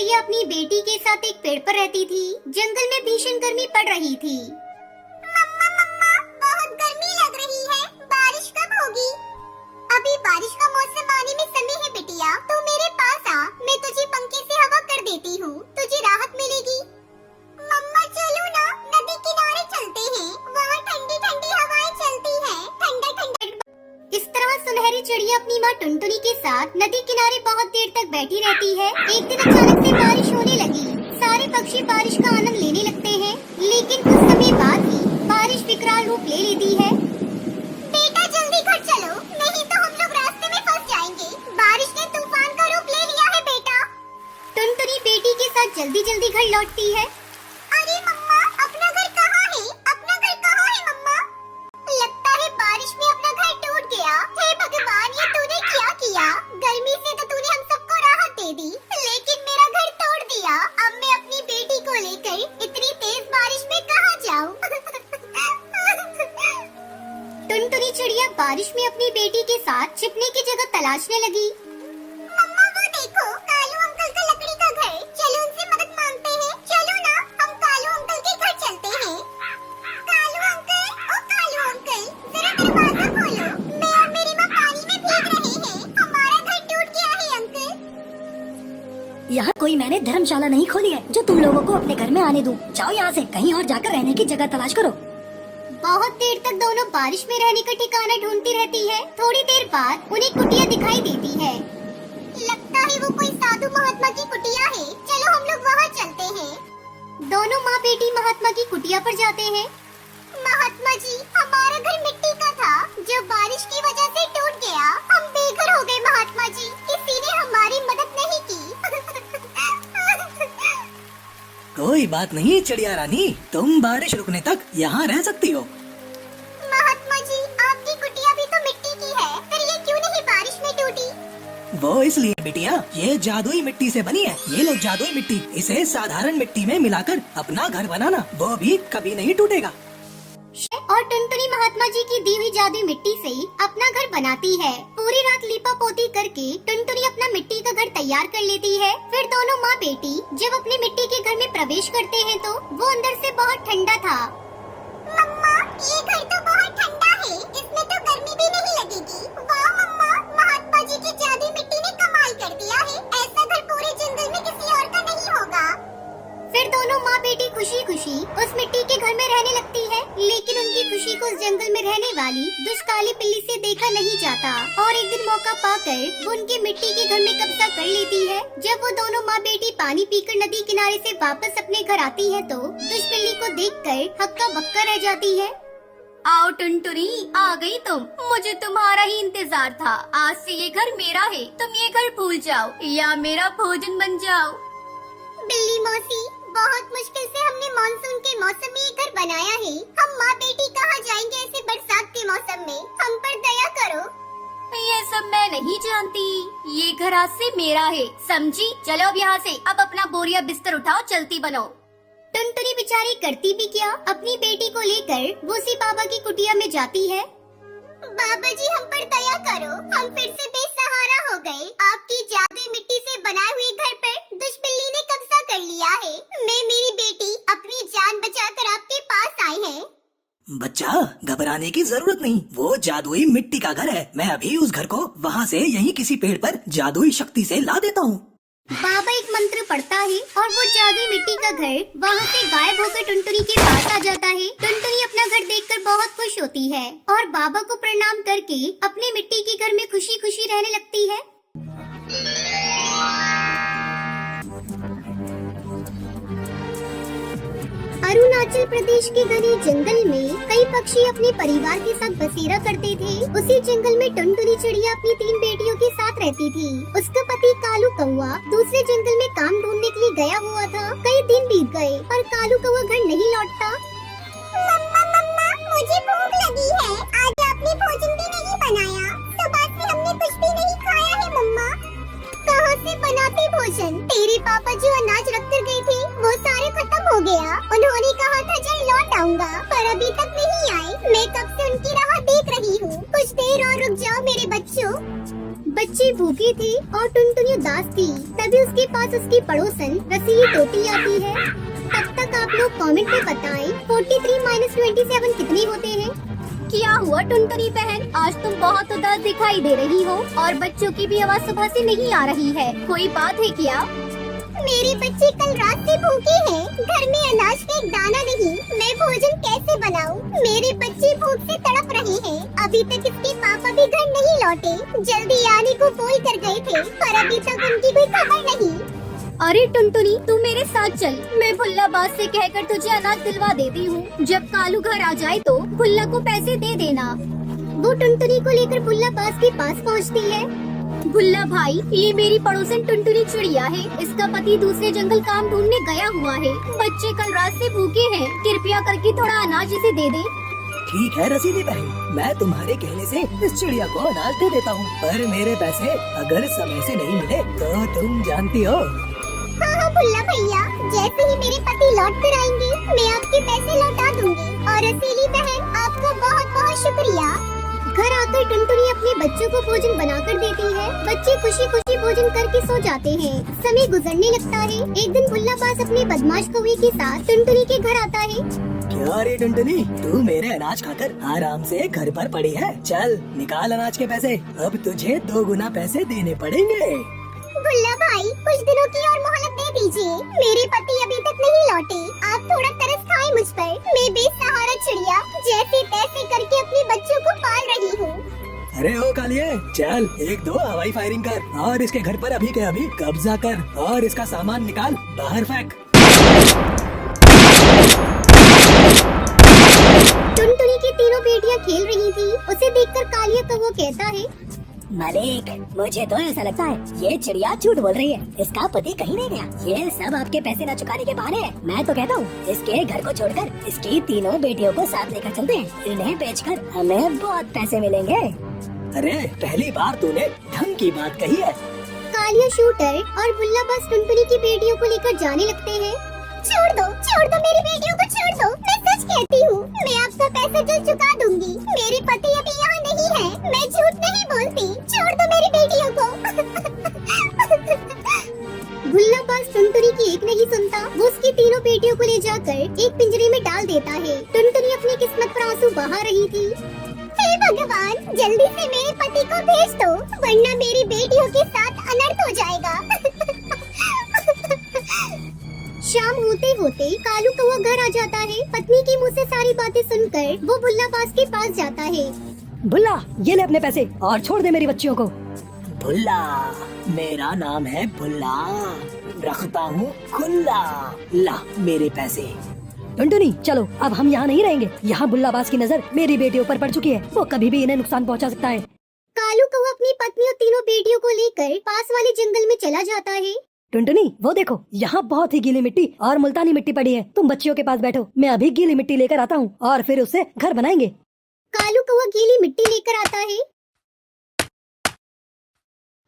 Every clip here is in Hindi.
चिड़िया अपनी बेटी के साथ एक पेड़ पर रहती थी। जंगल में भीषण गर्मी पड़ रही थी। मम्मा मम्मा, बहुत गर्मी लग रही है, बारिश कब होगी? अभी बारिश का मौसम आने में समय है बिटिया, तू मेरे पास आ, मैं तुझे पंखे से हवा कर देती हूँ, तुझे राहत मिलेगी। मम्मा चलो ना, नदी किनारे चलते हैं, वहाँ ठंडी ठंडी हवाएं चलती हैं, ठंडा ठंडा। इस तरह सुनहरी चिड़िया अपनी माँ टुनटुनी के साथ नदी किनारे बहुत देर तक बैठी रहती है। एक दिन अचानक से बारिश होने लगी। सारे पक्षी बारिश का आनंद लेने लगते हैं, लेकिन कुछ समय बाद ही बारिश विकराल रूप ले लेती है। बेटा जल्दी घर चलो, नहीं तो हम लोग रास्ते में फंस जाएंगे, बारिश ने तूफान का रूप ले लिया है बेटा। टुनटुनी बेटी के साथ जल्दी जल्दी घर लौटती है। अरे मम्मा, अपना घर कहाँ है? अपना घर कहाँ है मम्मा? लगता है बारिश में अपना घर टूट गया। हे भगवान, ये तूने क्या किया? गर्मी से तो तूने हम सबको राहत दे दी, लेकिन मेरा घर तोड़ दिया। अब मैं अपनी बेटी को लेकर इतनी तेज बारिश में कहाँ जाऊँ? टुनटुनी चिड़िया बारिश में अपनी बेटी के साथ छिपने की जगह तलाशने लगी। मम्मा वो देखो, कालू अंकल का लकड़ी का घर, चलो उनसे मदद मांगते हैं। चलो ना, हम कालू अंकल के घर चलते हैं। कालू अंकल, ओ कालू अंकल, जरा दरवाजा खोलो, मैं और मेरी माँ पानी में भीग रहे हैं, हमारा घर टूट गया है अंकल। यहाँ कोई मैंने धर्मशाला नहीं खोली है जो तुम लोगों को अपने घर में आने दूं। जाओ यहाँ से, कहीं और जाकर रहने की जगह तलाश करो। बहुत देर तक दोनों बारिश में रहने का ठिकाना ढूंढती रहती है। थोड़ी देर बाद उन्हें कुटिया दिखाई देती है। लगता है वो कोई साधु महात्मा की कुटिया है, चलो हम लोग वहाँ चलते हैं। दोनों माँ बेटी महात्मा की कुटिया पर जाते हैं। महात्मा जी, हमारा घर मिट्टी का था, जो बारिश की वजह से टूट गया, हम बेघर हो गए महात्मा जी, किसी ने हमारी मदद नहीं की। कोई बात नहीं चिड़िया रानी, तुम बारिश रुकने तक यहाँ रह सकती हो। महात्मा जी, आपकी कुटिया भी तो मिट्टी की है, फिर ये क्यों नहीं बारिश में टूटी? वो इसलिए बिटिया, ये जादुई मिट्टी से बनी है। ये लो जादुई मिट्टी, इसे साधारण मिट्टी में मिलाकर अपना घर बनाना, वो भी कभी नहीं टूटेगा। और टुनटुनी महात्मा जी की दी हुई जादुई मिट्टी से अपना घर बनाती है। पूरी रात लीपा पोती करके टुनटुनी अपना मिट्टी का घर तैयार कर लेती है। फिर दोनों माँ बेटी जब अपने मिट्टी के घर में प्रवेश करते हैं तो वो अंदर से बहुत ठंडा था। मम्मा, ये घर तो बहुत ठंडा है, इसमें तो गर्मी भी नहीं लगेगी। वाह मम्मा, महात्मा जी की जादुई मिट्टी ने कमाल कर दिया है, ऐसा घर पूरे जंगल में किसी और का नहीं होगा। फिर दोनों माँ बेटी खुशी खुशी उस मिट्टी के घर में रहने लगती है, लेकिन उनकी खुशी को उस जंगल में रहने वाली दुष्ट काली बिल्ली से देखा नहीं जाता। और एक दिन मौका पाकर वो उनके मिट्टी के घर में कब्जा कर लेती है। जब वो दोनों माँ बेटी पानी पीकर नदी किनारे से वापस अपने घर आती है तो दुष्ट बिल्ली को देखकर हक्का बक्का रह जाती है। आओ टुनटुनी, आ गई तुम, मुझे तुम्हारा ही इंतजार था। आज से ये घर मेरा है, तुम ये घर भूल जाओ या मेरा भोजन बन जाओ। बिल्ली मौसी, बहुत मुश्किल से हमने मानसून के मौसम में ये घर बनाया है, हम माँ बेटी कहाँ जाएंगे ऐसे बरसात के मौसम में, हम पर दया करो। ये सब मैं नहीं जानती, ये घर आज से मेरा है, समझी? चलो अब यहाँ से, अब अपना बोरिया बिस्तर उठाओ, चलती बनो। टुनटुनी बेचारी करती भी क्या, अपनी बेटी को लेकर वो सी बाबा की कुटिया में जाती है। बाबा जी, हम पर दया करो, हम फिर से बेसहारा हो गए। आपकी जादुई मिट्टी से बनाए हुए घर पर दुष्ट बिल्ली ने कब्जा कर लिया है। मैं मेरी बेटी अपनी जान बचाकर आपके पास आई है। बच्चा, घबराने की जरूरत नहीं, वो जादुई मिट्टी का घर है। मैं अभी उस घर को वहाँ से यहीं किसी पेड़ पर जादुई शक्ति से ला देता हूँ। बाबा एक मंत्र पढ़ता है और वो जादुई मिट्टी का घर वहाँ से गायब होकर टुनटुनी के पास आ जाता है। टुनटुनी अपना घर देखकर बहुत खुश होती है और बाबा को प्रणाम करके अपने मिट्टी के घर में खुशी खुशी रहने लगती है। अरुणाचल प्रदेश के घने जंगल में कई पक्षी अपने परिवार के साथ बसेरा करते थे। उसी जंगल में टुनटुनी चिड़िया अपनी 3 बेटियों के साथ रहती थी। उसका पति कालू कौआ दूसरे जंगल में काम ढूंढने के लिए गया हुआ था। कई दिन बीत गए पर कालू कौआ घर नहीं लौटता। मम्मा मम्मा, मुझे भूख लगी है, आज आपने भोजन भी नहीं बनाया, सुबह से हमने कुछ भी नहीं खाया है मम्मा। कहाँ से बनाते भोजन? तेरे पापा जो अनाज रख कर गए थे वो सारे खत्म हो गया। उन्होंने कहा था जल्द लौट आऊंगा, पर अभी तक नहीं आए। मैं कब से उनकी राह देख रही हूँ, कुछ देर और रुक जाओ मेरे बच्चों। बच्चे टुनटुनी भूखी थी और टुनटुनी उदास थी। तभी उसके पास उसकी पड़ोसन रसीली तोती आती है। तब तक आप लोग कमेंट में बताएं 43 - 27 कितने होते हैं। क्या हुआ टुनटुनी बहन, आज तुम बहुत उदास दिखाई दे रही हो और बच्चों की भी आवाज सुबह से नहीं आ रही है। कोई बात है क्या? मेरे बच्चे कल रात से भूखे हैं। घर में अनाज का एक दाना नहीं। मैं भोजन कैसे बनाऊं? मेरे बच्चे भूख से तड़प रहे हैं। अभी तक इसके पापा भी घर नहीं लौटे। जल्दी आने को बोल कर गए थे, पर अभी तक उनकी कोई खबर नहीं। अरे टुनटुनी, तू मेरे साथ चल। मैं भुल्लाबाज से कहकर तुझे अनाज दिलवा देती हूँ। जब कालू घर आ जाए तो भुल्ला को पैसे दे देना। वो टुनटुनी को लेकर भुल्लाबाज के पास पहुंचती है। भुल्ला भाई, ये मेरी पड़ोसन टुनटुनी चिड़िया है। इसका पति दूसरे जंगल काम ढूंढने गया हुआ है। बच्चे कल रात से भूखे हैं। कृपया करके थोड़ा अनाज इसे दे दे। ठीक है रसीली बहन, मैं तुम्हारे कहने से इस चिड़िया को अनाज दे देता हूँ, पर मेरे पैसे अगर समय से नहीं मिले तो तुम जानती हो। हाँ हाँ भुल्ला भैया, जैसे ही मेरे पति लौट कर आएंगे मैं आपके पैसे लौटा दूंगी। और रसीली बहन, आपका बहुत बहुत शुक्रिया। घर आकर टुनटुनी अपने बच्चों को भोजन बनाकर देती है। बच्चे खुशी खुशी भोजन करके सो जाते हैं। समय गुजरने लगता है। एक दिन भुल्लाबाज अपने बदमाश कौवे के साथ टुनटुनी के घर आता है। क्या रे टुनटुनी, तू मेरे अनाज खाकर आराम से घर पर पड़ी है। चल निकाल अनाज के पैसे, अब तुझे 2 गुना पैसे देने पड़ेंगे। भुल्ला भाई, कुछ दिनों की और मोहलत दे दीजिए। मेरे पति अभी तक नहीं लौटे। आप थोड़ा तरस खाएं मुझ पर। मैं बेसहारा चिड़िया जैसे तैसे करके अपने बच्चों को पाल रही हूँ। अरे ओ कालिए, चल 1-2 हवाई फायरिंग कर और इसके घर पर अभी के अभी कब्जा कर और इसका सामान निकाल बाहर फेंक। टुनटुनी की तीनों बेटियां खेल रही थी। उसे देखकर कालिया कौवा कहता है, मालिक, मुझे तो ऐसा लगता है ये चिड़िया झूठ बोल रही है। इसका पति कहीं नहीं गया। ये सब आपके पैसे न चुकाने के बहाने हैं। मैं तो कहता हूँ इसके घर को छोड़कर इसकी तीनों बेटियों को साथ लेकर चलते हैं। इन्हें बेचकर हमें बहुत पैसे मिलेंगे। अरे पहली बार तूने ढंग की बात कही है। कालिया शूटर और भुल्लाबाज टुनटुनी की बेटियों को लेकर जाने लगते हैं। छोड़ दो मेरी बेटियों को छोड़ दो। मैं सच कहती हूँ, मैं आपका पैसा जल्द चुका दूंगी। मेरे पति अभी यहाँ नहीं है। मैं झूठ नहीं बोलती। छोड़ दो मेरी बेटियों को। भुल्लाबाज टुनटुनी की एक नहीं सुनता। वो उसकी तीनों बेटियों को ले जाकर एक पिंजरे में डाल देता है। टुनटुनी अपनी किस्मत पर आंसू बहा रही थी। हे भगवान, जल्दी से मेरे पति को भेज दो, वरना मेरी बेटियों के साथ अनर्थ हो जाएगा। शाम होते होते कालू कौवा घर आ जाता है। पत्नी के मुंह से सारी बातें सुनकर वो भुल्लाबाज के पास जाता है। भुल्ला, ये ले अपने पैसे और छोड़ दे मेरी बच्चियों को। भुल्ला, मेरा नाम है भुल्ला, रखता हूँ खुल्ला। ला मेरे पैसे। टुनटुनी, चलो अब हम यहाँ नहीं रहेंगे। यहाँ भुल्लाबाज की नजर मेरी बेटियों पर पड़ चुकी है। वो कभी भी इन्हें नुकसान पहुँचा सकता है। कालू कौवा अपनी पत्नी और तीनों बेटियों को लेकर पास वाले जंगल में चला जाता है। टुनटुनी, वो देखो, यहाँ बहुत ही गीली मिट्टी और मुल्तानी मिट्टी पड़ी है। तुम बच्चियों के पास बैठो, मैं अभी गीली मिट्टी लेकर आता हूँ और फिर उससे घर बनाएंगे। कालू कौवा गीली मिट्टी लेकर आता है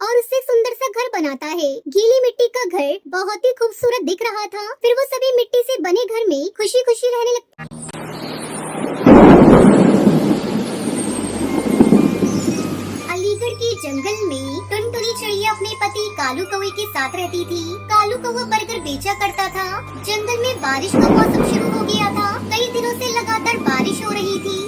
और उससे सुंदर सा घर बनाता है। गीली मिट्टी का घर बहुत ही खूबसूरत दिख रहा था। फिर वो सभी मिट्टी से बने घर में खुशी खुशी रहने लगता। अलीगढ़ के जंगल में टुनटुनी चिड़िया अपने पति कालू कौवे के साथ रहती थी। कालू कौवा बर्गर बेचा करता था। जंगल में बारिश का मौसम शुरू हो गया था। कई दिनों से लगातार बारिश हो रही थी।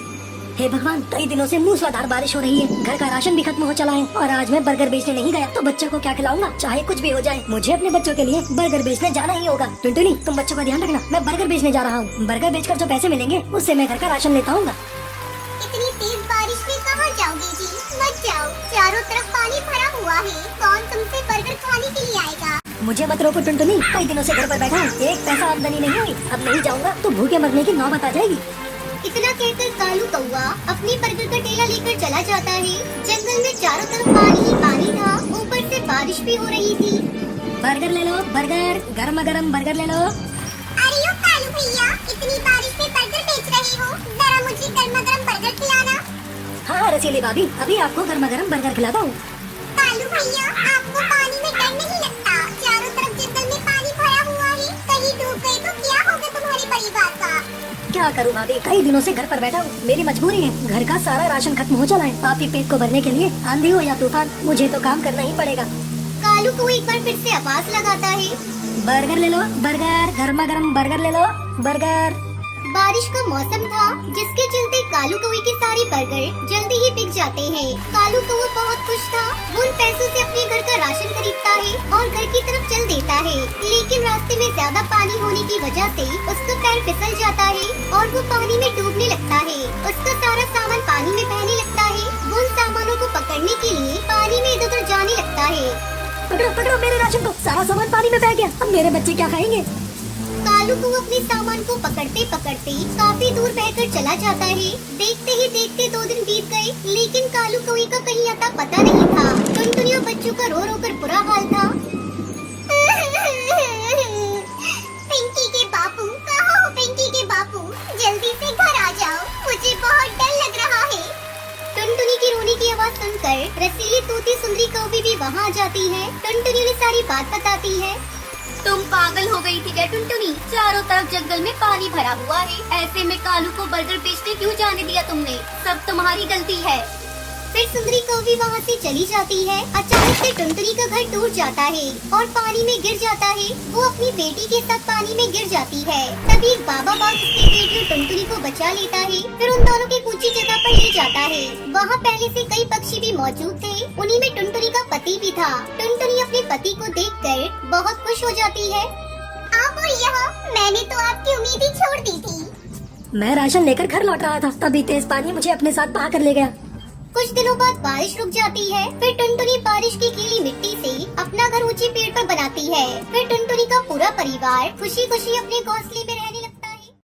हे भगवान, कई दिनों से मूसलाधार बारिश हो रही है। घर का राशन भी खत्म हो चला है और आज मैं बर्गर बेचने नहीं गया तो बच्चों को क्या खिलाऊंगा। चाहे कुछ भी हो जाए, मुझे अपने बच्चों के लिए बर्गर बेचने जाना ही होगा। टुनटुनी, तुम बच्चों का ध्यान रखना। मैं बर्गर बेचने जा रहा हूँ। बर्गर बेचकर जो पैसे मिलेंगे उससे मैं घर का राशन लेता हूँ। इतनी तेज बारिश में कहाँ जाओगे जी? मत जाओ, चारों तरफ पानी भरा हुआ है। कौन तुमसे बर्गर खाने के लिए आएगा? मुझे मत रोको टुनटुनी, कई दिनों से घर पर बैठा हूँ। एक पैसा आमदनी नहीं हुई। अब नहीं जाऊंगा तो भूखे मरने की नौबत आ जाएगी। इतना कहकर कालू कौवा अपने बर्गर का ठेला लेकर चला जाता है। जंगल में चारों तरफ पानी ही पानी था। ऊपर से बारिश भी हो रही थी। बर्गर ले लो, बर्गर, गर्मा गर्म बर्गर ले लो। अरे ओ कालू भैया, इतनी बारिश में बर्गर बेच रहे हो? जरा मुझे गर्मा गर्म बर्गर खिलाना। हाँ रसीली भाभी, अभी आपको गर्मा गर्म बर्गर खिलाता हूँ। कालू भैया, आपको पानी में डर नहीं लगता? चारों तरफ जंगल में पानी भरा हुआ है। कहीं डूब गए तो क्या होगा तुम्हारे परिवार का? क्या करूँ भाभी, कई दिनों से घर पर बैठा हूँ, मेरी मजबूरी है। घर का सारा राशन खत्म हो चला है। आप ही पेट को भरने के लिए आंधी हो या तूफान, मुझे तो काम करना ही पड़ेगा। कालू को एक बार फिर से आवाज लगाता है। बर्गर ले लो, बर्गर, गर्मा गर्म बर्गर ले लो, बर्गर। बारिश का मौसम था, जिसके चलते कालू कौवे के सारे बर्गर जल्दी ही बिक जाते हैं। कालू कौवा बहुत खुश था। वो उन पैसों से अपने घर का राशन खरीदता है और घर की तरफ चल देता है। लेकिन रास्ते में ज्यादा पानी होने की वजह से उसका पैर फिसल जाता है और वो पानी में डूबने लगता है। उसका सारा सामान पानी में बहने लगता है। वो उन सामानों को पकड़ने के लिए पानी में इधर उधर जाने लगता है। पकड़ो पकड़ो मेरे राशन को, सारा सामान पानी में बह गया। अब मेरे बच्चे क्या खाएंगे? कालू को अपने सामान को पकड़ते पकड़ते काफी दूर बहकर चला जाता है। देखते ही देखते 2 दिन बीत गए, लेकिन कालू कौवे का कहीं आता पता नहीं था। टुनटुनी और बच्चों का रो रो कर बुरा हाल था। पिंकी के बापू, कहाँ हो पिंकी के बापू? जल्दी से घर आ जाओ, मुझे बहुत डर लग रहा है। टुनटुनी की रोने की आवाज सुनकर रसीली तोती सुंदरी कौवी भी वहाँ आ जाती है। टुनटुनी उन्हें सारी बात बताती है। तुम पागल हो गई थी क्या टुनटुनी? चारों तरफ जंगल में पानी भरा हुआ है, ऐसे में कालू को बर्गर बेचने क्यों जाने दिया तुमने? सब तुम्हारी गलती है। फिर सुंदरी कौवी वहाँ से चली जाती है। अचानक से टुनटुनी का घर टूट जाता है और पानी में गिर जाता है। वो अपनी बेटी के साथ पानी में गिर जाती है। तभी एक बाबा बाघ उसके पेट में टुनटुनी को बचा लेता है। फिर उन दोनों की ऊंची जगह पर ले जाता है। वहाँ पहले से कई पक्षी भी मौजूद थे। उन्हीं में टुनटुनी का पति भी था। टुनटुनी अपने पति को देखकर बहुत खुश हो जाती है। आप और यहाँ, मैंने तो आपकी उम्मीद ही छोड़ दी थी। मैं राशन लेकर घर लौट रहा था, तभी तेज पानी मुझे अपने साथ बहा कर ले गया। कुछ दिनों बाद बारिश रुक जाती है। फिर टुनटुनी बारिश की गीली मिट्टी से अपना घर ऊंचे पेड़ पर बनाती है। फिर टुनटुनी का पूरा परिवार खुशी खुशी अपने घोंसले में रह